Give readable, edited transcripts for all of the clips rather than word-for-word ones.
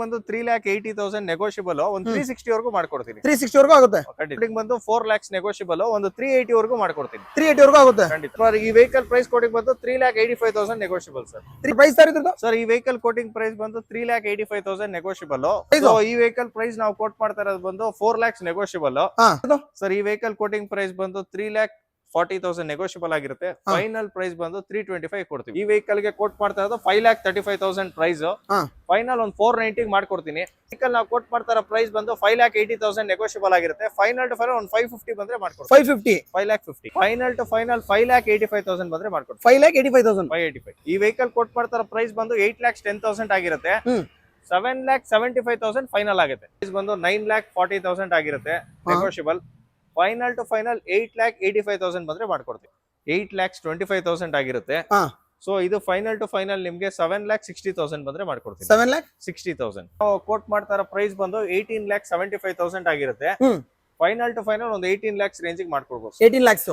ಬಂದು 3,80,000 ನೆಗೋಷಿಯಬಲ್ ಒಂದು 360 ವರೆಗೂ ಮಾಡ್ಕೊಡ್ತೀನಿ. 360 ವರೆಗೂ ಆಗುತ್ತೆ. ಬಂದು 4 lakhs ನೆಗೋಷಿಯಬಲ್ ಒಂದು 380 ವರೆಗೂ ಮಾಡ್ಕೊಡ್ತೀನಿ. 380 ವರೆಗೂ ಆಗುತ್ತೆ. ಖಂಡಿತ. ಈ ವೆಹಿಕಲ್ ಪ್ರೈಸ್ ಕೋಟಿಂಗ್ ಬಂದು 3,85,000 ನೆಗೋಷಿಯಬಲ್ ಸರ್. ಪ್ರೈಸ್ ಸರ್ ಇದ್ರದ್ದು? ಸರ್ ಈ ವೆಹಿಕಲ್ ಕೋಟಿಂಗ್ ಪ್ರೈಸ್ ಬಂದು 3,85,000 ನೆಗೋಷಿಯಬಲ್. ಈ ವೆಹಿಕಲ್ ಪ್ರೈಸ್ ನಾವು ಕೋಟ್ ಮಾಡ್ತಾ ಇರೋದು ಬಂದು 4 lakhs ನೆಗೋಷಿಯಬಲ್. ಸರ್ ಈ ವೆಹಿಕಲ್ ಕೋಟಿಂಗ್ ಪ್ರೈಸ್ ಬಂದು 3,40,000 ನೆಗೋಷಿಯಬಲ್ ಆಗಿರುತ್ತೆ. ಫೈನಲ್ ಪ್ರೈಸ್ ಬಂದು 325 ಕೊಡ್ತೀವಿ. ಈ ವೆಹಿಕಲ್ ಗೆ ಕೋಟ್ ಮಾಡ್ತಾ ಇರೋದು 5,35,000 ಪ್ರೈಸ್. ಫೈನಲ್ ಒಂದು 490 ಮಾಡ್ಕೊಡ್ತೀನಿ. ವೆಹಿಕಲ್ ನಾವು ಕೋಟ್ ಮಾಡ್ತಾ ಇರೋ ಪ್ರೈಸ್ ಬಂದು 5,80,000 ನೆಗೋಷಿಯಬಲ್ ಆಗಿರುತ್ತೆ. ಫೈನಲ್ ಟು ಫೈನಲ್ ಒಂದು 550 ಬಂದ್ರೆ ಮಾಡ್ಕೊಡ್ತೀನಿ. 550 ಫೈನಲ್ ಟು ಫೈನಲ್ 5,85,000 ಬಂದ್ರೆ ಮಾಡ್ಕೊಡ್ತೀನಿ. 585 ಈ ವೆಹಿಕಲ್ ಕೋಟ್ ಮಾಡ್ತಾ ಇರೋ ಪ್ರೈಸ್ ಬಂದು 8,10,000 ಆಗಿರುತ್ತೆ. 7,75,000 ಫೈನಲ್ ಆಗುತ್ತೆ. ಪ್ರೈಸ್ ಬಂದು 9,40,000 ಆಗಿರುತ್ತೆ ನೆಗೋಷಿಯಬಲ್. ಫೈನಲ್ ಟು ಫೈನಲ್ 8,85,000 ಬಂದ್ರೆ ಮಾಡ್ಕೊಡ್ತೀವಿ. 8,25,000 ಆಗಿರುತ್ತೆ. ಸೊ ಇದು ಫೈನಲ್ ಟು ಫೈನಲ್ ನಿಮ್ಗೆ 7,60,000 ಬಂದ್ರೆ ಮಾಡ್ಕೊಡ್ತೀವಿ. 7,60,000 ಕೋಟ್ ಮಾಡ್ತಾರ ಪ್ರೈಸ್ ಬಂದು 18,75,000 ಆಗಿರುತ್ತೆ. ಫೈನಲ್ ಟು ಫೈನಲ್ ಒಂದು 18 lakhs ರೇಂಜ್ ಮಾಡ್ಕೊಡ್ಬೋದು. 18 lakhs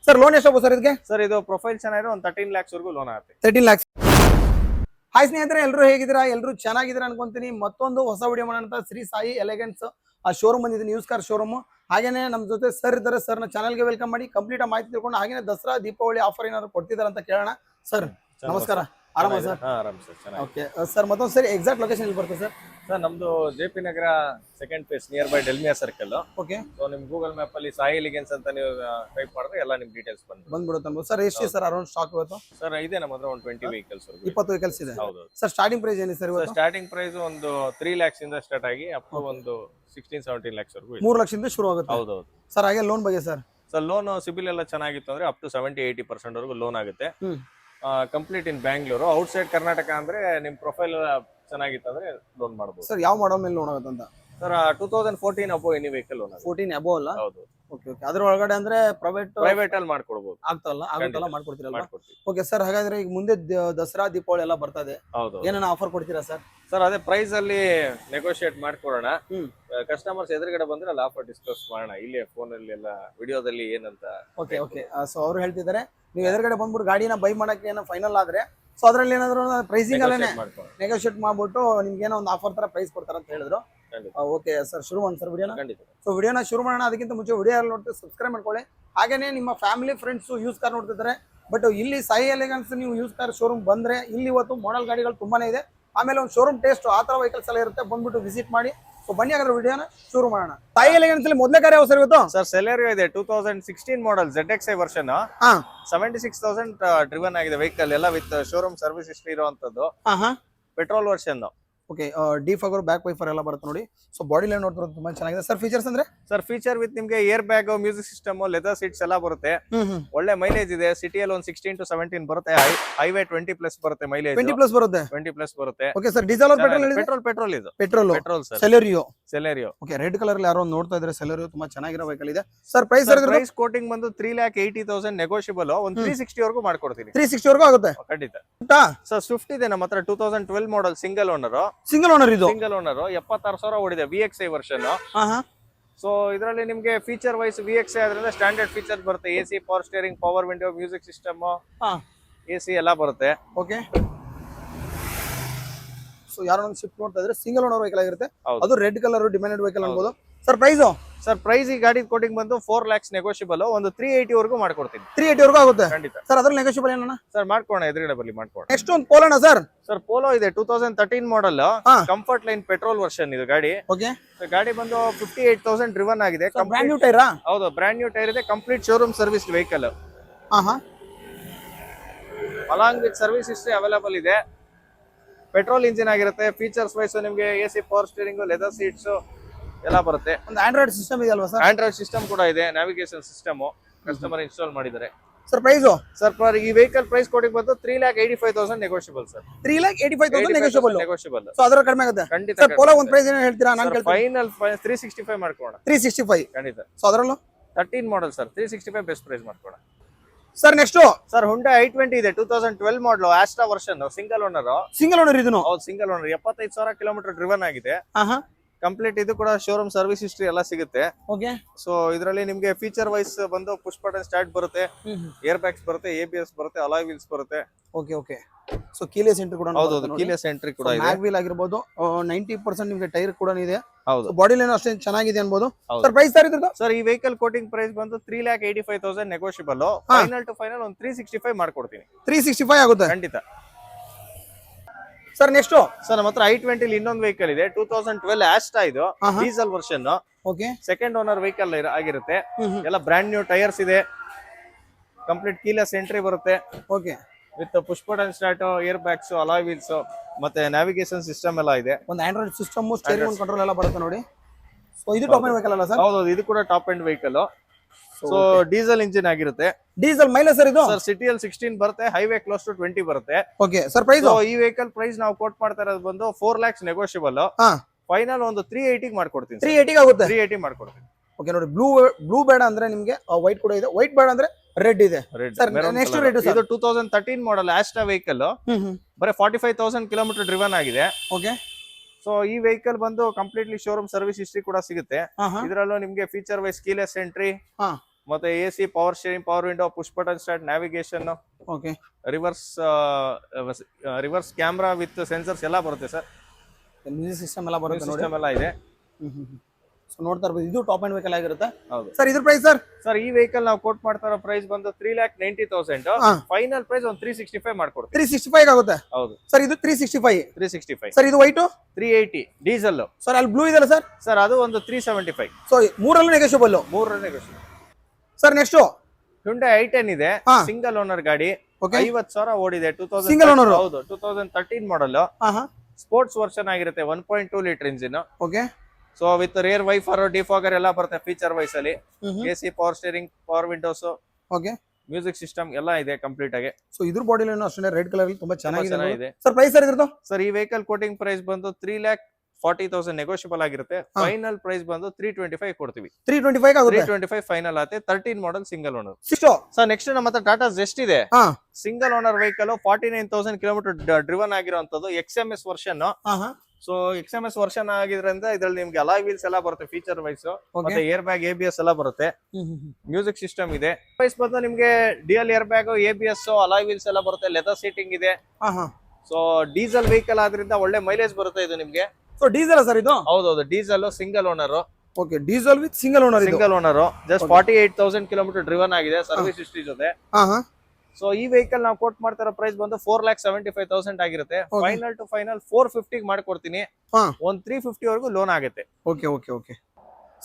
ಸರ್. ಲೋನ್ ಎಷ್ಟು ಸರ್ ಇದಕ್ಕೆ? ಸರ್ ಇದು ಪ್ರೊಫೈಲ್ ಚೆನ್ನಾಗಿರೋ ಒಂದು 13 lakhs ವರೆಗೂ ಲೋನ್ ಆಗುತ್ತೆ. 13 lakhs. ಹಾಯ್ ಸ್ನೇಹಿತರೆ, ಎಲ್ಲರೂ ಹೇಗಿದ್ದೀರಾ? ಎಲ್ಲರೂ ಚೆನ್ನಾಗಿದ್ದೀರಾ ಅನ್ಕೊಂತೀನಿ. ಮತ್ತೊಂದು ಹೊಸ ವಿಡಿಯೋ ಮಾಡೋಣ. ಶ್ರೀ ಸಾಯಿ ಎಲೆಗೆನ್ಸ್ ಆ ಶೋರೂಮ್ ಬಂದಿದೆ, ನ್ಯೂಸ್ ಕಾರ್ ಶೋರೂಮ್. ಹಾಗೇನೆ ನಮ್ಮ ಜೊತೆ ಸರ್ ಇದ್ದಾರೆ. ಸರ್ನ ಚಾನಲ್ಗೆ ವೆಲ್ಕಮ್ ಮಾಡಿ ಕಂಪ್ಲೀಟ್ ಮಾಹಿತಿ ತಿಳ್ಕೊಂಡು ಹಾಗೇನೆ ದಸರಾ ದೀಪಾವಳಿ ಆಫರ್ ಏನಾದ್ರು ಕೊಡ್ತಿದ್ದಾರೆ ಅಂತ ಕೇಳೋಣ. ಸರ್ ನಮಸ್ಕಾರ, ಆರಾಮ ಸರ್? ಆರಾಮ್ ಸರ್. ಓಕೆ ಸರ್, ಮತ್ತೊಂದು ಸರಿ ಎಕ್ಸಾಕ್ಟ್ ಲೊಕೇಶನ್ ಎಲ್ಲಿ ಬರ್ತದೆ ಸರ್? ಸರ್ ನಮ್ದು JP Nagar second phase near by Dalmia circle. Okay. So ನಿಮ್ ಗೂಗಲ್ ಮ್ಯಾಪ್ ಅಲ್ಲಿ ಸಾಯಿ ಎಲಿಗೆನ್ಸ್ ಅಂತ ನೀವು ಟೈಪ್ ಮಾಡಿದ್ರೆ ಎಲ್ಲ ನಿಮ್ ಡೀಟೇಲ್ಸ್ ಬಂದ್ಬಿಡುತ್ತೆ. ಸರ್ ಎಷ್ಟು ಸರ್ ಅರೌಂಡ್ ಸ್ಟಾಕ್ ಇವತ್ತು? ಸರ್ ಇದೆ ನಮ್ಮ ಹತ್ರ ಒಂದು 20 ವೆಹಿಕಲ್ಸ್ 20 ವೆಹಿಕಲ್ಸ್ ಇದೆ. ಹೌದು ಸರ್. ಸ್ಟಾರ್ಟಿಂಗ್ ಪ್ರೈಸ್ ಏನಿದೆ ಸರ್ ಇವತ್ತು? ಸ್ಟಾರ್ಟಿಂಗ್ ಪ್ರೈಸ್ ಒಂದು 3 lakhs ಇಂದ ಸ್ಟಾರ್ಟ್ ಆಗಿ ಅಪ್ ಟು ಒಂದು 16-17 lakhs ವರೆಗೂ 3 ಲಕ್ಷದಿಂದ ಶುರು ಆಗುತ್ತೆ. ಹೌದು ಸರ್. ಹಾಗೆ ಲೋನ್ ಬಗ್ಗೆ ಸರ್? ಸರ್ ಲೋನ್ ಸಿಬಿಲ್ ಎಲ್ಲ ಚೆನ್ನಾಗಿತ್ತು ಅಂದ್ರೆ ಅಪ್ ಟು 70-80% ವರೆಗೂ ಲೋನ್ ಆಗುತ್ತೆ. ಕಂಪ್ಲೀಟ್ ಇನ್ ಬ್ಯಾಂಗ್ಳೂರು. ಔಟ್ಸೈಡ್ ಕರ್ನಾಟಕ ಅಂದ್ರೆ ನಿಮ್ ಪ್ರೊಫೈಲ್ ಚೆನ್ನಾಗಿತ್ತು ಅಂದ್ರೆ ಲೋನ್ ಮಾಡಬಹುದು. ಸರ್ ಯಾವ ಮಾಡಲ್ ಮೇಲೆ ಲೋನ್ ಆಗುತ್ತೆ ಅಂತ? ಸರ್ 2014 ಅಬೋ ಎನಿ ವೆಹಿಕಲ್ ಲೋನ್. 14 ಅಬೋ ಅಲ್ಲ? ಹೌದು. Okay okay. ಅದ್ರ ಒಳಗಡೆ ಅಂದ್ರೆ ಪ್ರೈವೇಟ್ ಅಲ್ಲಿ ಮಾಡ್ಕೊಡ್ಬೋದು. ಆಗುತ್ತಲ್ಲ ಮಾಡ್ಕೊಡ್ತೀರಲ್ಲ? Okay sir. ಹಾಗಾದ್ರೆ ಈಗ ಮುಂದೆ ದಸರಾ ದೀಪಾವಳಿ ಎಲ್ಲ ಬರ್ತಾ ಇದೆ. ಹೌದು. ಏನೇನು ಆಫರ್ ಕೊಡ್ತೀರಾ ಸರ್? ಸರ್ ಅದೇ ಪ್ರೈಸ್ ಅಲ್ಲಿ ನೆಗೋಷಿಯೇಟ್ ಮಾಡ್ಕೊಡೋಣ. ಕಸ್ಟಮರ್ಸ್ ಎದುರುಗಡೆ ಬಂದ್ರೆ ಅಲ್ಲಿ ಆಫರ್ ಡಿಸ್ಕಸ್ ಮಾಡೋಣ. ಇಲ್ಲಿ ಫೋನ್ ಅಲ್ಲಿ ಎಲ್ಲ ವಿಡಿಯೋದಲ್ಲಿ ಏನಂತ. Okay okay. ಸೊ ಅವ್ರು ಹೇಳ್ತಿದ್ದಾರೆ ನೀವು ಎದುರುಗಡೆ ಬಂದ್ಬಿಟ್ಟು ಗಾಡಿನ ಬೈ ಮಾಡಕ್ಕೆ ಏನೋ ಫೈನಲ್ ಆದ್ರೆ ಸೊ ಅದ್ರಲ್ಲಿ ಏನಾದ್ರು ಪ್ರೈಸಿಂಗ್ ಅಲ್ಲೇ ನೆಗೋಷಿಯೇಟ್ ಮಾಡ್ಬಿಟ್ಟು ನಿಮ್ಗೆ ಏನೋ ಒಂದು ಆಫರ್ ತರ ಪ್ರೈಸ್ ಕೊಡ್ತಾರ ಅಂತ ಹೇಳಿದ್ರು. ಓಕೆ ಸರ್, ಶುರು ಮಾಡಿ ಸರ್ ವಿಡಿಯೋನ. ಸೊ ವಿಡಿಯೋನ ಶುರು ಮಾಡೋಣ. ಅದಕ್ಕಿಂತ ಮುಂಚೆ ವಿಡಿಯೋ ನೋಡ್ತೀವಿ, ಸಬ್ಸ್ಕ್ರೈಬ್ ಮಾಡ್ಕೊಳ್ಳಿ. ಹಾಗೇನೆ ನಿಮ್ಮ ಫ್ಯಾಮಿಲಿ ಫ್ರೆಂಡ್ಸ್ ಯೂಸ್ ಕಾರ್ ನೋಡ್ತಿದ್ದಾರೆ. ಬಟ್ ಇಲ್ಲಿ ಸಾಯಿ ಎಲಿಗೆನ್ಸ್ ನೀವು ಯೂಸ್ ಕಾರ್ ಶೋರೂಮ್ ಬಂದ್ರೆ ಇಲ್ಲಿ ಇವತ್ತು ಮಾಡೆಲ್ ಗಾಡಿಗಳು ತುಂಬಾನೇ ಇದೆ. ಆಮೇಲೆ ಒಂದು ಶೋರೂಮ್ ಟೇಸ್ಟ್ ಆ ತರ ವೆಹಿಕಲ್ಸ್ ಎಲ್ಲ ಇರುತ್ತೆ. ಬಂದ್ಬಿಟ್ಟು ವಿಸಿಟ್ ಮಾಡಿ. ಸೊ ಬನ್ನಿ ಹಾಗಾದ್ರೆ ವಿಡಿಯೋನ ಶುರು ಮಾಡೋಣ. ಸಾಯಿ ಎಲಿಗೆನ್ಸ್ ಅಲ್ಲಿ ಮೊದಲೇ ಕಾರ್ ಯಾವ ಸರ್ ಇವತ್ತು? ಸರ್ ಸೆಲೆರಿಯೋ ಇದೆ 2016 ಮಾಡೆಲ್ ZXi ವರ್ಷನ್. 76,000 ಡ್ರಿವನ್ ಆಗಿದೆ ವೆಹಿಕಲ್ ಎಲ್ಲ ವಿತ್ ಶೋರೂಮ್ ಸರ್ವಿಸ್ ಹಿಸ್ಟ್ರಿ ಇರುವಂತದ್ದು. Petrol version. Okay. Defogger back wiper ಎಲ್ಲ ಬರುತ್ತೆ ನೋಡಿ. ಸೊ ಬಾಡಿ ಲೈನ್ ನೋಡ್ತಾರೆ ತುಂಬಾ ಚೆನ್ನಾಗಿದೆ. ಸರ್ ಫೀಚರ್ಸ್ ಅಂದ್ರೆ? ಸರ್ ಫೀಚರ್ ವಿತ್ ನಿಮ್ಗೆ air bag, music system, leather seats ಎಲ್ಲ ಬರುತ್ತೆ. ಒಳ್ಳೆ ಮೈಲೇಜ್ ಇದೆ. ಸಿಟಿಯಲ್ಲಿ ಒಂದು 16 to 17 ಬರುತ್ತೆ. ಹೈವೇ 20+ ಬರುತ್ತೆ ಮೈಲೇಜ್. 20+ ಬರುತ್ತೆ. 20+ ಬರುತ್ತೆ. Okay sir. Diesel petrol? Petrol ಇದು. Petrol sir. Celerio. Okay. Red colour ಅಲ್ಲಿ ಯಾರೋ ನೋಡ್ತಾ ಇದ್ರೆ ಸೆಲೆರಿಯೋ ತುಂಬಾ ಚೆನ್ನಾಗಿರೋ ವೆಹಿಕಲ್ ಇದೆ. ಸರ್ ಪ್ರೈಸ್ ಕೋಟಿಂಗ್ ಬಂದು 3,80,000 ನೆಗೋಷಿಯಬಲ್ ಒಂದು 360 ವರೆಗೂ ಮಾಡ್ಕೊಡ್ತೀನಿ. 360 ವರೆಗೂ ಆಗುತ್ತೆ ಖಂಡಿತ. ಸರ್ ಸ್ವಿಫ್ಟ್ ಇದೆ ನಮ್ಮ ಹತ್ರ 2012 ಮಾಡೆಲ್ ಸಿಂಗಲ್ ಓನರ್. ಇದು ಸಿಂಗಲ್ ಓನರ್ 76,000 ಓಡಿದೆ. VXi version. ಸೊ ಇದರಲ್ಲಿ ನಿಮ್ಗೆ ಫೀಚರ್ ವೈಸ್ VXi ಆದ್ರಿಂದ ಸ್ಟ್ಯಾಂಡರ್ಡ್ ಫೀಚರ್ ಬರುತ್ತೆ. AC, power steering, power window, music system, AC ಎಲ್ಲ ಬರುತ್ತೆ. ಓಕೆ. ಸೊ ಯಾರೋ ಒಂದು ಶಿಫ್ಟ್ ನೋಡ್ತಾ ಇದ್ರೆ ಸಿಂಗಲ್ ಓನರ್ ವೆಹಿಕಲ್ ಆಗಿರುತ್ತೆ. ಅದು ರೆಡ್ ಕಲರ್ ಡಿಮ್ಯಾಂಡೆಡ್ ವೆಹಿಕಲ್ ಅನ್ಬೋದು. Sir price? ಸರ್ ಪ್ರೈಸ್ ಈ ಗಾಡಿ ಕೋಟಿಂಗ್ ಬಂದು 4 lakhs ನೆಗೋಷಿಯಬಲ್ ಒಂದು 380 ವರೆಗೂ ಮಾಡ್ಕೊಡ್ತೀನಿ. 380 ವರೆಗೂ ಆಗುತ್ತೆ ಖಂಡಿತ. ಸರ್ ಅದ್ರ ನೆಗೋಷಿಯಬಲ್ ಏನಣ್ಣ? ಸರ್ ಮಾಡ್ಕೋಣ, ಎದುರುಗಡೆ ಬರಲಿ ಮಾಡ್ಕೋಣ. ನೆಕ್ಸ್ಟ್ ಒಂದು ಪೋಲೋಣ ಸರ್. ಸರ್ ಪೋಲೋ ಇದೆ 2013 model. Comfort line petrol version ಇದು ಗಾಡಿ. ಓಕೆ. ಗಾಡಿ ಬಂದು 58,000 ಡ್ರಿವನ್ ಆಗಿದೆ. ಬ್ರಾಂಡ್ ನ್ಯೂ ಟೈರಾ? ಹೌದು, ಬ್ರಾಂಡ್ ನ್ಯೂ ಟೈರ್ ಇದೆ. Complete showroom service vehicle. Along with service history available ಇದೆ. ಪೆಟ್ರೋಲ್ ಇಂಜಿನ್ ಆಗಿರುತ್ತೆ. ಫೀಚರ್ಸ್ ವೈಸ್ ನಿಮ್ಗೆ AC, power steering, leather seats ಎಲ್ಲ ಬರುತ್ತೆ. ಒಂದು ಆಂಡ್ರಾಯ್ಡ್ ಸಿಸ್ಟಮ್ ಇದೆ ಅಲ್ವಾ ಸರ್? ಆಂಡ್ರಾಯ್ಡ್ ಸಿಸ್ಟಮ್ ಕೂಡ ಇದೆ. ನ್ಯಾವಿಗೇಷನ್ ಸಿಸ್ಟಮ್ ಕಸ್ಟಮರ್ ಇನ್ಸ್ಟಾಲ್ ಮಾಡಿದ್ದಾರೆ. Sir price? ಸರ್ ಈ ವೆಹಿಕಲ್ ಪ್ರೈಸ್ ಕೋಟಿಂಗ್ ಬಂದು 3,85,000 ನೆಗೋಷಿಯಬಲ್ ಸರ್. 3,85,000 ನೆಗೋಷಿಯಬಲ್. ಸೊ ಅದರ ಕಡಿಮೆ ಆಗುತ್ತೆ ಖಂಡಿತ. ಸರ್ ಪೋಲೋ ಒಂದು ಪ್ರೈಸ್ ಏನು ಹೇಳ್ತೀರಾ? ನಾನು ಕೇಳ್ತೀನಿ. ಫೈನಲ್ 365 ಮಾಡ್ಕೋಣ. 365 ಖಂಡಿತ. ಸೊ ಅದರಲ್ಲೂ 13 ಮಾಡೆಲ್ ಸರ್ 365 ಬೆಸ್ಟ್ ಪ್ರೈಸ್ ಮಾಡ್ಕೋಣ. Sir next sir Hyundai i20 ಇದೆ 2012 model Asta version. Single owner ಇದನ್ನು? ಹೌದು, ಸಿಂಗಲ್ ಓನರ್. 75,000 ಕಿಲೋಮೀಟರ್ ಡ್ರಿವನ್ ಆಗಿದೆ. ಕಂಪ್ಲೀಟ್ ಇದು ಕೂಡ ಶೋರೂಮ್ ಸರ್ವಿಸ್ ಹಿಸ್ಟ್ರಿ ಎಲ್ಲ ಸಿಗುತ್ತೆ. ಓಕೆ. ಸೊ ಇದರಲ್ಲಿ ನಿಮ್ಗೆ ಫೀಚರ್ ವೈಸ್ ಬಂದು ಪುಷ್ ಬಟನ್ ಸ್ಟಾರ್ಟ್ ಬರುತ್ತೆ, ಏರ್ ಬ್ಯಾಗ್ಸ್ ಬರುತ್ತೆ, ABS ಬರುತ್ತೆ, ಅಲಾಯ್ ವೀಲ್ಸ್ ಬರುತ್ತೆ. Okay okay. So keyless entry ಕೂಡ ಹೌದು, ಕೀಲೆಸ್ ಎಂಟ್ರಿ ಕೂಡ ಇದೆ. ಮ್ಯಾಗ್ ವೀಲ್ ಆಗಿರಬಹುದು, 90% ನಿಮಗೆ ಟೈರ್ ಕೂಡ ಇದೆ. ಹೌದು, ಬಾಡಿ ಲೈನ್ ಅಷ್ಟೇ ಚೆನ್ನಾಗಿದೆ ಅನ್ಬೋದು. ಸರ್ ಪ್ರೈಸ್ ಸರ್ ಇದ್ರದ್ದು? ಸರ್ ಈ ವೆಹಿಕಲ್ ಕೋಟಿಂಗ್ ಪ್ರೈಸ್ ಬಂದು 3,85,000 ನೆಗೋಷಿಯಬಲ್. ಫೈನಲ್ ಟು ಫೈನಲ್ ಒಂದು 365 ಮಾಡ್ಕೊಡ್ತೀನಿ. 365 ಆಗುತ್ತೆ ಖಂಡಿತ. ಸರ್ ನೆಕ್ಸ್ಟ್ ಸರ್ ನಮ್ಮ ಹತ್ರ i20 ಇನ್ನೊಂದು ವೆಹಿಕಲ್ ಇದೆ, 2012 ಆಸ್ಟಾ, ಇದು diesel version. Okay. Second owner vehicle ಆಗಿರುತ್ತೆ. ಎಲ್ಲ ಬ್ರಾಂಡ್ ನ್ಯೂ ಟೈರ್ಸ್ ಇದೆ, ಕಂಪ್ಲೀಟ್ ಕೀಲೆಸ್ ಎಂಟ್ರಿ ಬರುತ್ತೆ. Okay. With push button start, air bags, alloy wheels ಮತ್ತೆ ನ್ಯಾವಿಗೇಷನ್ ಸಿಸ್ಟಮ್ ಎಲ್ಲ ಇದೆ. ಒಂದು ಆಂಡ್ರಾಯ್ಡ್ ಸಿಸ್ಟಮ್, ಸ್ಟೀರಿಂಗ್ ಕಂಟ್ರೋಲ್ ಎಲ್ಲ ಬರುತ್ತೆ ನೋಡಿ. ಸೊ ಇದು ಟಾಪ್ ಎಂಡ್ ವೆಹಿಕಲ್ ಅಲ್ಲ ಸರ್? ಹೌದು, ಇದು ಕೂಡ top end vehicle. So diesel engine ಆಗಿರುತ್ತೆ. ಡೀಸೆಲ್ ಮೈಲೇಜ್ ಸರ್ ಇದು? ಸರ್ ಸಿಟಿಯಲ್ಲಿ 16 ಬರುತ್ತೆ, ಹೈವೇ ಕ್ಲೋಸ್ ಟು 20 ಬರುತ್ತೆ. Okay sir. ಪ್ರೈಸ್? ಈ ವೆಹಿಕಲ್ ಪ್ರೈಸ್ ನಾವು ಕೋಟ್ ಮಾಡ್ತಾ ಇರೋದು ಬಂದು 4 lakhs ನೆಗೋಷಿಯಬಲ್. ಫೈನಲ್ ಒಂದು 380 ಮಾಡ್ಕೊಡ್ತೀನಿ. 380 ಆಗುತ್ತೆ? 380 ಮಾಡ್ಕೊಡ್ತೀನಿ. ಓಕೆ ನೋಡಿ, ಬ್ಲೂ ಬೇಡ ಅಂದ್ರೆ ನಿಮಗೆ ವೈಟ್ ಕೂಡ ಇದೆ, ವೈಟ್ ಬೇಡ ಅಂದ್ರೆ ರೆಡ್ ಇದೆ. ಸರ್ ನೆಕ್ಸ್ಟ್ ರೇಟ್ ಇದು 2013 ಮಾಡೆಲ್ ಆಸ್ಟಾ ವೆಹಿಕಲ್, ಬರೀ 45,000 ಕಿಲೋಮೀಟರ್ ಡ್ರಿವನ್ ಆಗಿದೆ. ಓಕೆ. ಸೊ ಈ ವೆಹಿಕಲ್ ಬಂದು ಕಂಪ್ಲೀಟ್ಲಿ ಶೋರೂಮ್ ಸರ್ವಿಸ್ ಹಿಸ್ಟ್ರಿ ಕೂಡ ಸಿಗುತ್ತೆ. ಇದರಲ್ಲೂ ನಿಮ್ಗೆ ಫೀಚರ್ ವೈಸ್ ಕೀಲೆಸ್ ಎಂಟ್ರಿ, ಮತ್ತೆ AC, power steering, power window, push button start, navigation, okay, reverse camera with sensors ಎಲ್ಲ ಬರುತ್ತೆ ಸರ್. ಮ್ಯೂಸಿಕ್ ಸಿಸ್ಟಮ್ ಎಲ್ಲ ಬರುತ್ತೆ ನೋಡಿ. ಸಿಸ್ಟಮ್ ಎಲ್ಲ ಇದೆ. ಸೊ ನೋಡ್ತಾ ಇರ್ಬೋದು, ಇದು ಟಾಪ್ ಎಂಡ್ ವೆಹಿಕಲ್ ಆಗಿರುತ್ತೆ. ಹೌದು ಸರ್. ಇದ್ರ ಪ್ರೈಸ್ ಸರ್? ಸರ್ ಈ ವೆಹಿಕಲ್ ನಾವು ಕೋಟ್ ಮಾಡ್ತಾ ಇರೋ ಪ್ರೈಸ್ ಬಂದು 3,90,000. ಫೈನಲ್ ಪ್ರೈಸ್ ಒಂದು 365 ಮಾಡ್ಕೊಡ್ತೀವಿ. 365 ಆಗುತ್ತೆ? ಹೌದು ಸರ್. ಇದು 365. ಸರ್ ಇದು ವೈಟ್? 380 ಡೀಸೆಲ್. ಸರ್ ಅಲ್ಲಿ ಬ್ಲೂ ಇದೆಲ್ಲ ಸರ್? ಸರ್ ಅದು ಒಂದು 375. ಸೊ ಮೂರಲ್ಲೂ ನೆಗೋಷಿಯಬಲ್? ಮೂರಲ್ಲೂ negotiable. Sir next Hyundai i10 ಇದೆ, ಸಿಂಗಲ್ ಓನರ್ ಗಾಡಿ, 50,000 ಓಡಿದೆ. 2000 ಸಿಂಗಲ್ ಓನರ್? ಹೌದು, 2013 ಮಾಡೆಲ್, ಸ್ಪೋರ್ಟ್ಸ್ ವರ್ಷನ್ ಆಗಿರುತ್ತೆ, 1.2 litre engine. Okay. So with rear wiper, defogger ಎಲ್ಲ ಬರುತ್ತೆ ಫೀಚರ್ ವೈಸ್ ಅಲ್ಲಿ. AC, power steering, power windows, okay, music system ಎಲ್ಲ ಇದೆ ಕಂಪ್ಲೀಟ್ ಆಗಿ. ಸೊ ಇದ್ರ ಬಾಡಿ ಲೈನ್ ಅಷ್ಟೇ ರೆಡ್ ಕಲರ್ ಅಲ್ಲಿ ತುಂಬಾ ಚೆನ್ನಾಗಿದೆ. ಇದೆ. ಸರ್ ಪ್ರೈಸ್ ಸರ್ ಇದ್ರದ್ದು? ಸರ್ ಈ ವೆಹಿಕಲ್ ಕೋಟಿಂಗ್ ಪ್ರೈಸ್ ಬಂದು 3,40,000 ನೆಗೋಷಿಯಬಲ್ ಆಗಿರುತ್ತೆ. ಫೈನಲ್ ಪ್ರೈಸ್ ಬಂದು 325 ಕೊಡ್ತೀವಿ. 325 ಆಗುತ್ತೆ? 325 ಫೈನಲ್ ಆಗುತ್ತೆ. 13 model single owner. Sir next ನಮ್ಮ ಹತ್ರ ಟಾಟಾ ಜೆಸ್ಟ್ ಇದೆ, single owner vehicle, 49,000 kilometre driven ಆಗಿರುವಂತದ್ದು, XMS version. So XMS version ಆಗಿದ್ರಿಂದ ಇದ್ರಲ್ಲಿ ನಿಮ್ಗೆ ಅಲಾಯ್ ವೀಲ್ಸ್ ಎಲ್ಲ ಬರುತ್ತೆ ಫೀಚರ್ ವೈಸ್, ಮತ್ತೆ ಏರ್ ಬ್ಯಾಗ್, ABS ಎಲ್ಲ ಬರುತ್ತೆ. ಮ್ಯೂಸಿಕ್ ಸಿಸ್ಟಮ್ ಇದೆ. ಪ್ರೈಸ್ ಬಂದು ನಿಮ್ಗೆ DL air bag, ABS, alloy wheels ಎಲ್ಲ ಬರುತ್ತೆ. ಲೆದರ್ ಸೀಟಿಂಗ್ ಇದೆ. ಸೊ ಡೀಸೆಲ್ ವೆಹಿಕಲ್ ಆದ್ರಿಂದ ಒಳ್ಳೆ ಮೈಲೇಜ್ ಬರುತ್ತೆ ಇದು ನಿಮ್ಗೆ. ಸೊ ಡೀಸೆಲ್ ಸರ್ ಇದು? ಹೌದೌದು, diesel, single owner. Okay, diesel with single owner. Just 48,000 kilometre driven ಆಗಿದೆ ಸರ್ವಿಸ್ ಹಿಸ್ಟ್ರಿ ಜೊತೆ. ಸೊ ಈ ವೆಹಿಕಲ್ ನಾವು ಕೋಟ್ ಮಾಡ್ತಾ ಇರೋ ಪ್ರೈಸ್ ಬಂದು 4,75,000 ಆಗಿರುತ್ತೆ. ಫೈನಲ್ ಟು ಫೈನಲ್ 450 ಮಾಡ್ಕೊಡ್ತೀನಿ. ಒಂದ್ 350 ವರೆಗೂ ಲೋನ್ ಆಗುತ್ತೆ. Okay okay okay.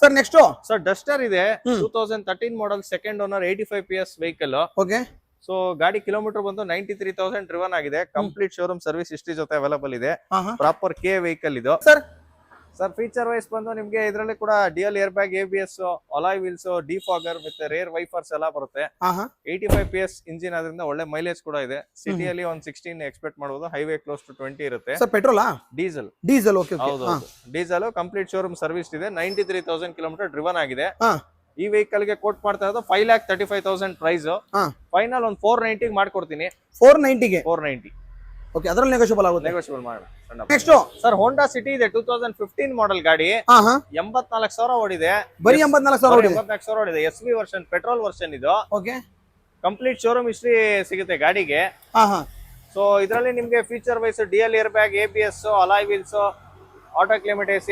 Sir next? Sir Duster ಇದೆ, 2013 model, second owner, 85 PS vehicle. Okay. So ಗಾಡಿ ಕಿಲೋಮೀಟರ್ ಬಂದು 93,000 ಡ್ರಿವನ್ ಆಗಿದೆ. ಕಂಪ್ಲೀಟ್ ಶೋರೂಮ್ ಸರ್ವಿಸ್ ಹಿಸ್ಟ್ರಿ ಜೊತೆ ಅವೈಲೇಬಲ್ ಇದೆ. ಪ್ರಾಪರ್ ಕೆ ವೆಹಿಕಲ್ ಇದು. ಸರ್ ಫೀಚರ್ ವೈಸ್ ಬಂದು ನಿಮ್ಗೆ ಇದರಲ್ಲಿ ಕೂಡ DL air bag, ABS, alloy wheels, defogger ಮತ್ತೆ ರೇರ್ ವೈಫರ್ಸ್ ಎಲ್ಲ ಬರುತ್ತೆ. 85 PS ಇಂಜಿನ್ ಆದ್ರಿಂದ ಒಳ್ಳೆ ಮೈಲೇಜ್ ಕೂಡ ಇದೆ. ಸಿಟಿಯಲ್ಲಿ ಒಂದು 16 ಎಕ್ಸ್ಪೆಕ್ಟ್ ಮಾಡಬಹುದು, ಹೈವೇ ಕ್ಲೋಸ್ ಟು 20 ಇರುತ್ತೆ. ಸರ್ ಪೆಟ್ರೋಲಾ? ಡೀಸೆಲ್. ಡೀಸೆಲ್. ಓಕೆ. ಹೌದು, ಡೀಸೆಲ್. ಕಂಪ್ಲೀಟ್ ಶೋರೂಮ್ ಸರ್ವಿಸ್ ಇದೆ. 93,000 ಕಿಲೋಮೀಟರ್ ಡ್ರಿವನ್ ಆಗಿದೆ. ಈ ವೆಹಿಕಲ್ ಗೆ ಕೋಟ್ ಮಾಡ್ತಾ ಇರೋದು 5,35,000 ಪ್ರೈಸ್. ಫೈನಲ್ ಒಂದು 490 ಮಾಡ್ಕೊಡ್ತೀನಿ. 490. ಓಕೆ, ಅದರಲ್ಲಿ ನೆಗೋಷಿಯಬಲ್ ಆಗುತ್ತೆ? ನೆಗೋಷಿಯಬಲ್ ಮಾಡೋಣ. ನೆಕ್ಸ್ಟ್ ಸರ್ ಹೋಂಡಾ ಸಿಟಿ ಇದೆ, 2015 ಮಾಡೆಲ್ ಗಾಡಿ, 84,000 ಓಡಿದೆ. ಬರೀ 84,000 ಓಡಿದೆ. SV ವರ್ಷನ್, ಪೆಟ್ರೋಲ್ ವರ್ಷನ್ ಇದು. ಓಕೆ. ಕಂಪ್ಲೀಟ್ ಶೋರೂಮ್ ಹಿಸ್ಟ್ರಿ ಸಿಗುತ್ತೆ ಗಾಡಿಗೆ. ಸೊ ಇದರಲ್ಲಿ ನಿಮ್ಗೆ feature wise dual air bag, ABS, alloy wheels, auto climate AC,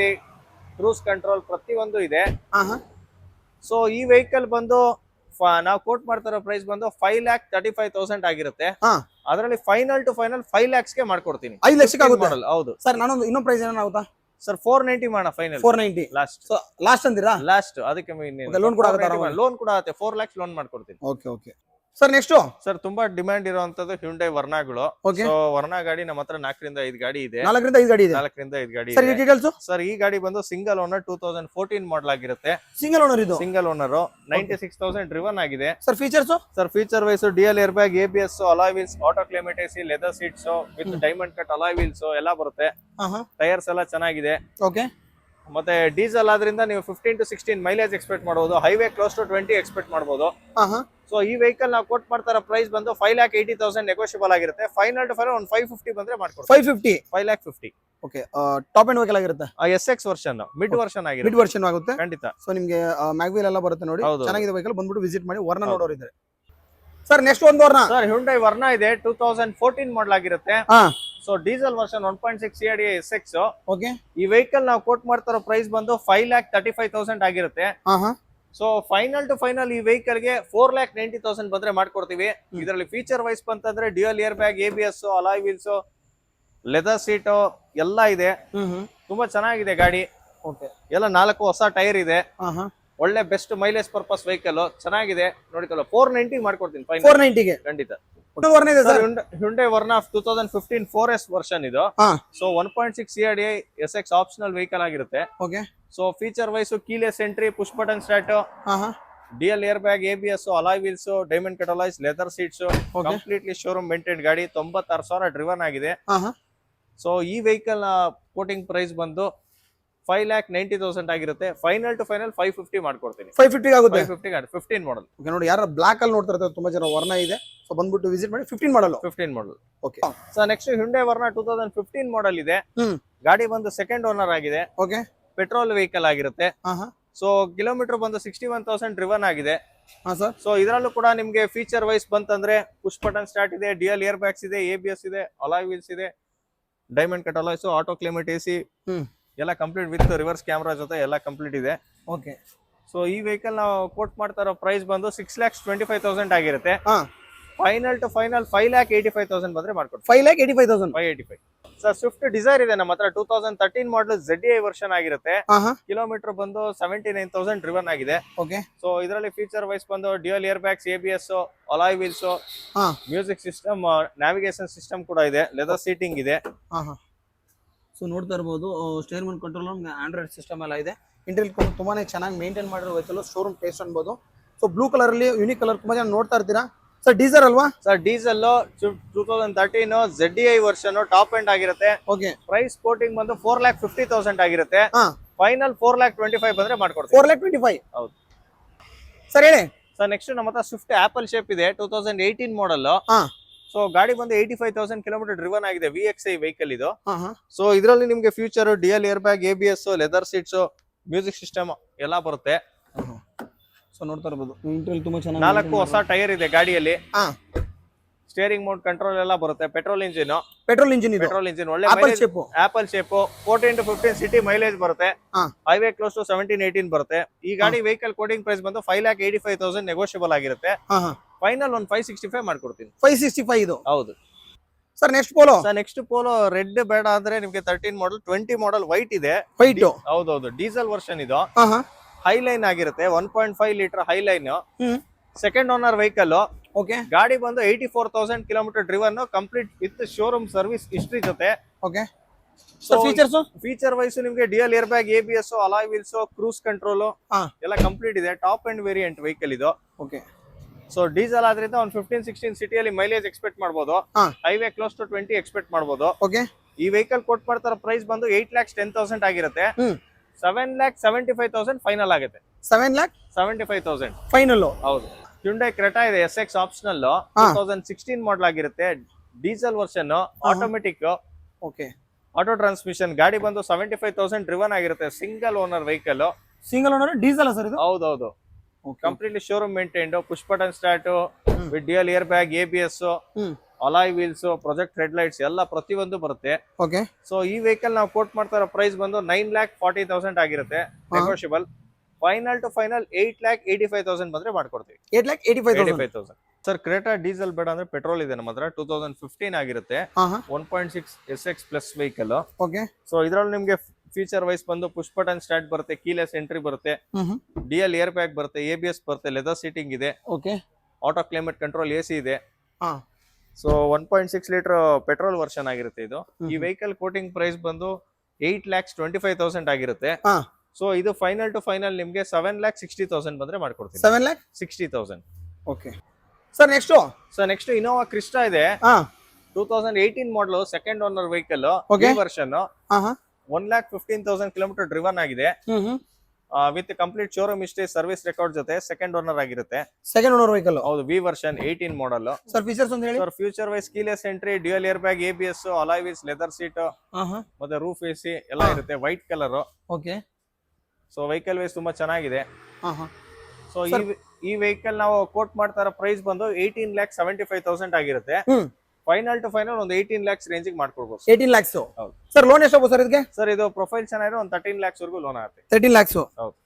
cruise control ಪ್ರತಿಯೊಂದು ಇದೆ. ಸೊ ಈ ವೆಹಿಕಲ್ ಬಂದು ನಾವು ಕೋಟ್ ಮಾಡ್ತಾ ಇರೋ ಪ್ರೈಸ್ ಬಂದು 5,35,000 ಆಗಿರುತ್ತೆ. ಅದರಲ್ಲಿ ಫೈನಲ್ ಟು ಫೈನಲ್ 5 lakhs ಗೆ ಮಾಡ್ಕೊಡ್ತೀನಿ. 5 ಲಕ್ಷಕ್ಕೆ ಆಗುತ್ತೆ? ಹೌದು ಸರ್. ನಾನೊಂದು ಇನ್ನೊಂದು ಪ್ರೈಸ್ ಏನಾಗುತ್ತಾ ಸರ್? 490 ಮಾಡೋಣ ಫೈನಲ್. 490 ಲಾಸ್ಟ್. ಸೊ ಲಾಸ್ಟ್ ಅಂತೀರಾ? ಲಾಸ್ಟ್. ಅದಕ್ಕೆ ಲೋನ್ ಕೂಡ ಆಗುತ್ತೆ? ಲೋನ್ ಕೂಡ ಆಗುತ್ತೆ. 4 lakhs ಲೋನ್ ಮಾಡ್ಕೊಡ್ತೀನಿ. Okay okay. Sir next? Sir ತುಂಬಾ ಡಿಮ್ಯಾಂಡ್ ಇರುವಂತದ್ದು Hyundai ವರ್ನಾಗಳು. ಸೊ ವರ್ನಾ ಗಾಡಿ ನಮ್ಮ ಹತ್ರ 4ರಿಂದ 5 ಗಾಡಿ ಇದೆ. 4ರಿಂದ 5 ಗಾಡಿ ಇದೆ? 4ರಿಂದ 5 ಗಾಡಿ. ಸರ್ ಈ ಡೀಟೇಲ್ಸ್? ಸರ್ ಈ ಗಾಡಿ ಬಂದು ಸಿಂಗಲ್ ಓನರ್, 2014 ಮಾಡೆಲ್ ಆಗಿರುತ್ತೆ. ಸಿಂಗಲ್ ಓನರ್ ಇದು? ಸಿಂಗಲ್ ಓನರ್, 96,000 ಡ್ರಿವನ್ ಆಗಿದೆ. Sir features? Sir feature wise dual air bag, ABS, alloy wheels, auto climate AC, leather seats with diamond cut alloy wheels ಎಲ್ಲ ಬರುತ್ತೆ. Tyres ಎಲ್ಲ ಚೆನ್ನಾಗಿದೆ. ಓಕೆ. ಮತ್ತೆ diesel ಆದ್ರಿಂದ ನೀವು 15 to 16 ಮೈಲೇಜ್ ಎಕ್ಸ್ಪೆಕ್ಟ್ ಮಾಡಬಹುದು. ಹೈವೇ ಕ್ಲೋಸ್ ಟು 20 ಎಕ್ಸ್ಪೆಕ್ಟ್ ಮಾಡಬಹುದು. So ಈ ವೆಹಿಕಲ್ ನಾವು ಕೋಟ್ ಮಾಡ್ತಾರ ಪ್ರೈಸ್ ಬಂದು 5,80,000 ನೆಗೋಷಿಯಬಲ್ ಆಗಿರುತ್ತೆ. ಫೈನಲ್ ಟು ಫೈನಲ್ ಒಂದು 550 ಬಂದ್ರೆ ಮಾಡ್ಕೊಡ್ತೀವಿ. 550. ಓಕೆ, ಟಾಪ್ ಎಂಡ್ ವೆಹಿಕಲ್ ಆಗಿರುತ್ತೆ. SX ವರ್ಷನ್ ಮಿಡ್ ವರ್ಷನ್ ಆಗಿರುತ್ತೆ. ಮಿಡ್ ವರ್ಷನ್ ಆಗುತ್ತೆ ಖಂಡಿತ. ಸೊ ನಿಮ್ಗೆ ಮ್ಯಾಗ್ವೀಲ್ ಎಲ್ಲ ಬರುತ್ತೆ ನೋಡಿ, ಹೌದು. ಚೆನ್ನಾಗಿದೆ ವೆಹಿಕಲ್, ಬಂದ್ಬಿಟ್ಟು ವಿಸಿಟ್ ಮಾಡಿ. ವರ್ಣ ನೋಡೋರು ಇದ್ದಾರೆ ಸರ್. ನೆಕ್ಸ್ಟ್ ಒಂದು ವರ್ಣ ಸರ್, ಹ್ಯುಂಡೈ ವರ್ಣ ಇದೆ, 2014 ಮಾಡಲ್ ಆಗಿರುತ್ತೆ. ಹಾ, so diesel version 1.6 CRD SX. Okay. ಈ ವೆಹಿಕಲ್ ನಾವು ಕೋಟ್ ಮಾಡ್ತಾರೋ ಪ್ರೈಸ್ ಬಂದು 5,35,000 ಆಗಿರುತ್ತೆ. ಸೊ ಫೈನಲ್ ಟು ಫೈನಲ್ ಈ ವೆಹಿಕಲ್ ಗೆ 4,90,000 ಬಂದ್ರೆ ಮಾಡ್ಕೊಡ್ತೀವಿ. ಇದರಲ್ಲಿ ಫೀಚರ್ ವೈಸ್ ಬಂತಂದ್ರೆ dual air bag, ABS, alloy wheels, leather seat ಎಲ್ಲ ಇದೆ. ತುಂಬಾ ಚೆನ್ನಾಗಿದೆ ಗಾಡಿ. ಓಕೆ, ಎಲ್ಲ 4 ಹೊಸ ಟೈರ್ ಇದೆ. ಒಳ್ಳೆ ಬೆಸ್ಟ್ ಮೈಲೇಜ್ ಪರ್ಪಸ್ ವೆಹಿಕಲ್ ಚೆನ್ನಾಗಿದೆ. ನೋಡಿಕೊಳ್ಳ 490 ಮಾಡ್ಕೊಡ್ತೀನಿ. 490 ಗೆ ಖಂಡಿತ. ವರ್ಣ ಇದೆ sir. Hyundai Verna 2015 4S version ಇದು. So 1.6 CRD SX optional vehicle ಆಗಿರುತ್ತೆ. ಓಕೆ. So feature wise keyless entry, push button start, dual air bag, ABS, alloy wheels, diamond cut alloys, leather seats, completely showroom maintain ಗಾಡಿ. 96,000 driven ಆಗಿದೆ. So ಈ vehicle ನ coating price ಬಂದು 5,90,000 ಆಗಿರುತ್ತೆ. Final to final 550 ಮಾಡ್ಕೊಡ್ತೀನಿ. 550 ಆಗುತ್ತೆ. 550 ಗಾಡಿ 15 ಮಾಡಲ್. ಓಕೆ, ನೋಡಿ ಯಾರು ಬ್ಲಾಕ್ ಅಲ್ಲಿ ನೋಡ್ತಾ ಇರ್ತಾರೆ ತುಂಬಾ ಜನ, ವರ್ಣ ಇದೆ. ಸೊ ಬಂದ್ಬಿಟ್ಟು ವಿಸಿಟ್ ಮಾಡಿ. 15 ಮಾಡಲ್. 15 ಮಾಡಲ್. Okay. So next Hyundai Verna 2015 ಮಾಡಲ್ ಇದೆ. ಗಾಡಿ ಬಂದು ಸೆಕೆಂಡ್ ಓನರ್ ಆಗಿದೆ. ಓಕೆ. ಪೆಟ್ರೋಲ್ ವೆಹಿಕಲ್ ಆಗಿರುತ್ತೆ. ಸೊ ಕಿಲೋಮೀಟರ್ ಬಂದು 61,000 ಡ್ರಿವನ್ ಆಗಿದೆ. ಸೊ ಇದರಲ್ಲೂ ಕೂಡ ನಿಮ್ಗೆ ಫೀಚರ್ ವೈಸ್ ಬಂತಂದ್ರೆ ಪುಷ್ ಬಟನ್ ಸ್ಟಾರ್ಟ್ ಇದೆ, ಡ್ಯೂಯಲ್ ಏರ್ ಬ್ಯಾಗ್ಸ್ ಇದೆ, ABS ಇದೆ, ಅಲಾಯ್ ವೀಲ್ಸ್ ಇದೆ, ಡೈಮಂಡ್ ಕಟಲೈಸ್, ಆಟೋ ಕ್ಲೈಮೇಟ್ AC ಎಲ್ಲ ಕಂಪ್ಲೀಟ್ ವಿತ್ ರಿವರ್ಸ್ ಕ್ಯಾಮ್ರಾ ಜೊತೆ ಎಲ್ಲ ಕಂಪ್ಲೀಟ್ ಇದೆ. ಓಕೆ. ಸೊ ಈ ವೆಹಿಕಲ್ ನಾವು ಕೋಟ್ ಮಾಡ್ತಾ ಇರೋ ಪ್ರೈಸ್ ಬಂದು 6,25,000 ಆಗಿರುತ್ತೆ. ಫೈನಲ್ ಟು ಫೈನಲ್ 5,85,000 ಬಂದ್ರೆ ಮಾಡ್ಕೊಡ್ತೀವಿ. 5,85,000. 585. ಸರ್ ಸ್ವಿಫ್ಟ್ ಡಿಸೈರ್ ಇದೆ ನಮ್ಮ ಹತ್ರ. 2013 ಮಾಡಲ್ ZDI ವರ್ಷನ್ ಆಗಿರುತ್ತೆ. ಕಿಲೋಮೀಟರ್ ಬಂದು 79,000 ಡ್ರಿವನ್ ಆಗಿದೆ. ಓಕೆ. ಸೊ ಇದರಲ್ಲಿ ಫೀಚರ್ ವೈಸ್ ಬಂದು dual air bags, ABS, alloy wheels, music system, navigation system ಕೂಡ ಇದೆ, ಲೆದರ್ ಸೀಟಿಂಗ್ ಇದೆ. ಸೊ ನೋಡ್ತಾ ಇರಬಹುದು ಸ್ಟೇರಿಂಗ್ ಕಂಟ್ರೋಲ್, ಆಂಡ್ರಾಯ್ಡ್ ಸಿಸ್ಟಮ್ ಎಲ್ಲ ಇದೆ. ಇಂಟೀರಿಯರ್ ತುಂಬಾನೇ ಚೆನ್ನಾಗಿ ಮೇಂಟೈನ್ ಮಾಡಿರೋ ವೆಹಿಕಲ್, ಶೋರೂಮ್ ಟೇಸ್ಟ್ ಅನ್ಬೋದು. ಸೊ ಬ್ಲೂ ಕಲರ್ ಅಲ್ಲಿ ಯೂನಿಕ್ ಕಲರ್ ತುಂಬಾ ಜನ ನೋಡ್ತಾ ಇರ್ತೀರಾ. ಸರ್ ಡೀಸೆಲ್ ಅಲ್ವಾ? Sir diesel 2013 ZDI version top end ಆಗಿರುತ್ತೆ. ಓಕೆ. ಪ್ರೈಸ್ ಕೋಟಿಂಗ್ ಬಂದು 4,50,000 ಆಗಿರುತ್ತೆ. ಫೈನಲ್ 4,25,000 ಬಂದ್ರೆ ಮಾಡ್ಕೊಡ್ತೀವಿ. 4,25,000. ಹೌದು ಸರ್ ಹೇಳಿ. ಸರ್ ನೆಕ್ಸ್ಟ್ ನಮ್ಮ ಹತ್ರ ಸ್ವಿಫ್ಟ್ ಆಪಲ್ ಶೇಪ್ ಇದೆ, 2018 ಮಾಡಲ್. ಸೊ ಗಾಡಿ ಬಂದು 85,000 ಕಿಲೋಮೀಟರ್ ಡ್ರಿವನ್ ಆಗಿದೆ. VXI ವೆಹಿಕಲ್ ಇದು. ಸೊ ಇದರಲ್ಲಿ ನಿಮ್ಗೆ feature dual air bag, ABS, leather seats, music system ಎಲ್ಲ ಬರುತ್ತೆ. ಸೊ ನೋಡ್ತಾ ಇರಬಹುದು ಇಂಟೀರಿಯರ್ ತುಂಬಾ ಚೆನ್ನಾಗಿ. 4 ಹೊಸ ಟೈರ್ ಇದೆ ಗಾಡಿಯಲ್ಲಿ. ಸ್ಟೇರಿಂಗ್ ಮೋಡ್ ಕಂಟ್ರೋಲ್ ಎಲ್ಲ ಬರುತ್ತೆ. ಪೆಟ್ರೋಲ್ ಇಂಜಿನ್ ಒಳ್ಳೆ apple shape. 14 to 15 city mileage ಬರುತ್ತೆ. ಹೈವೇ ಕ್ಲೋಸ್ ಟು 17-18 ಬರುತ್ತೆ. ಈ ಗಾಡಿ ವೆಹಿಕಲ್ ಕೋಟಿಂಗ್ ಪ್ರೈಸ್ ಬಂದು 5,85,000 ನೆಗೋಷಿಯಬಲ್ ಆಗಿರುತ್ತೆ. ಫೈನಲ್ ಒಂದು 565 ಮಾಡ್ಕೊಡ್ತೀನಿ. 565 ಇದು. ಹೌದು sir. Next Polo. Sir next Polo red ಬೇಡ ಅಂದ್ರೆ ನಿಮ್ಗೆ 13 ಮಾಡಲ್ 20 ಮಾಡಲ್ ವೈಟ್ ಇದೆ. ವೈಟ್. ಹೌದೌದು ಡೀಸೆಲ್ ವರ್ಷನ್ ಇದು. ಹೈಲೈನ್ ಆಗಿರುತ್ತೆ. 1.5 litre Highline. Second owner vehicle. Okay. ಗಾಡಿ ಬಂದು 84,000 kilometre driven, complete with showroom service history ಜೊತೆ. ಓಕೆ. ಸೊ ಫೀಚರ್ ವೈಸ್ ನಿಮ್ಗೆ dual air bag, ABS, alloy wheels, cruise control ಎಲ್ಲ complete ಇದೆ. ಟಾಪ್ ಅಂಡ್ ವೇರಿಯಂಟ್ ವೆಹಿಕಲ್ ಇದು. Okay. So diesel ಆದ್ರಿಂದ ಒಂದು 15-16 ಸಿಟಿಯಲ್ಲಿ ಮೈಲೇಜ್ ಎಕ್ಸ್ಪೆಕ್ಟ್ ಮಾಡಬಹುದು. ಹೈವೇ ಕ್ಲೋಸ್ ಟು 20 ಎಕ್ಸ್ಪೆಕ್ಟ್ ಮಾಡಬಹುದು. ಓಕೆ. ಈ ವೆಹಿಕಲ್ ಕೊಟ್ ಮಾಡ್ತಾರ ಪ್ರೈಸ್ ಬಂದು 8,10,000 ಆಗಿರುತ್ತೆ. 7,75,000 ಫೈನಲ್ ಆಗುತ್ತೆ. 7,75,000 ಫೈನಲ್. ಹೌದು. ಹ್ಯುಂಡೈ ಕ್ರೆಟಾ ಇದೆ, SX ಆಪ್ಷನಲ್. 2016 ಮಾಡಲ್ ಆಗಿರುತ್ತೆ. Diesel version, automatic. Okay. Auto transmission. ಗಾಡಿ ಬಂದು 75,000 ಡ್ರಿವನ್ ಆಗಿರುತ್ತೆ. Single owner vehicle. Single owner diesel sir ಇದು? ಹೌದೌದು. Completely showroom maintained. Push button start, with dual air bag, ABS, alloy wheels, project head lights ಎಲ್ಲ ಪ್ರತಿಯೊಂದು ಬರುತ್ತೆ. Okay. So ಈ vehicle ನಾವು ಕೋಟ್ ಮಾಡ್ತಾ ಇರೋ ಪ್ರೈಸ್ ಬಂದು 9,40,000 ಆಗಿರುತ್ತೆ. ನೆಗೋಷಿಯಬಲ್. ಫೈನಲ್ ಟು ಫೈನಲ್ 8,85,000 ಬಂದ್ರೆ ಮಾಡ್ಕೊಡ್ತೀವಿ. 8,85,000. ಸರ್ ಕ್ರೇಟಾ ಡೀಸೆಲ್ ಬೇಡ ಅಂದ್ರೆ ಪೆಟ್ರೋಲ್ ಇದೆ ನಮ್ಮ ಹತ್ರ. 2015 ಆಗಿರುತ್ತೆ. 1.6 SX plus vehicle. Okay. So ಇದರಲ್ಲಿ ನಿಮ್ಗೆ ಫೀಚರ್ ವೈಸ್ ಬಂದು ಪುಷ್ ಬಟನ್ ಸ್ಟಾರ್ಟ್ ಬರುತ್ತೆ, ಕೀಲೆಸ್ ಎಂಟ್ರಿ ಬರುತ್ತೆ, ಡ್ಯೂಯಲ್ ಏರ್ ಬ್ಯಾಗ್ ಬರುತ್ತೆ, ABS ಬರುತ್ತೆ, ಲೆದರ್ ಸೀಟಿಂಗ್ ಇದೆ. Okay. Auto climate control AC ಇದೆ. ಸೊ 1.6 ಲೀಟರ್ ಪೆಟ್ರೋಲ್ ವರ್ಷನ್ ಆಗಿರುತ್ತೆ ಇದು. ಈ ವೆಹಿಕಲ್ ಕೋಟಿಂಗ್ ಪ್ರೈಸ್ ಬಂದು 8,25,000 ಆಗಿರುತ್ತೆ. ಸೊ ಇದು ಫೈನಲ್ ಟು ಫೈನಲ್ ನಿಮ್ಗೆ 7,60,000 ಬಂದ್ರೆ ಮಾಡ್ಕೊಡ್ತೀನಿ. 7,60,000. Okay. Sir next Innova Crysta ಇದೆ. 2018 model, second owner vehicle. Version 1,15,000 kilometre driven ಆಗಿದೆ with complete showroom history service record ಜೊತೆ ಸೆಕೆಂಡ್ ಓನರ್ ಆಗಿರುತ್ತೆ. Second owner vehicle. ಹೌದು, V version 18 model. Sir features ಅಂತ ಹೇಳಿ. Sir future wise keyless entry, dual air bag, ABS, alloy wheels, leather seat ಮತ್ತೆ roof AC ಎಲ್ಲ ಇರುತ್ತೆ. White colour. Okay. So vehicle wise ತುಂಬಾ ಚೆನ್ನಾಗಿದೆ. So ಈ ವೆಹಿಕಲ್ ನಾವು ಕೋಟ್ ಮಾಡ್ತಾ ಇರೋ ಪ್ರೈಸ್ ಬಂದು 18,75,000 ಆಗಿರುತ್ತೆ. ಫೈನಲ್ ಟು ಫೈನಲ್ ಒಂದು 18 lakhs ರೇಂಜ್ ಮಾಡ್ಕೊಡ್ಬೋದು. 18 lakhs. ಸರ್ ಲೋನ್ ಎಷ್ಟು ಸರ್ ಇದಕ್ಕೆ? ಸರ್ ಇದು ಪ್ರೊಫೈಲ್ ಚೆನ್ನಾಗಿರೋ ಒಂದು 13 lakhs ವರೆಗೂ ಲೋನ್ ಆಗುತ್ತೆ. 13 lakhs. ಹೌದು.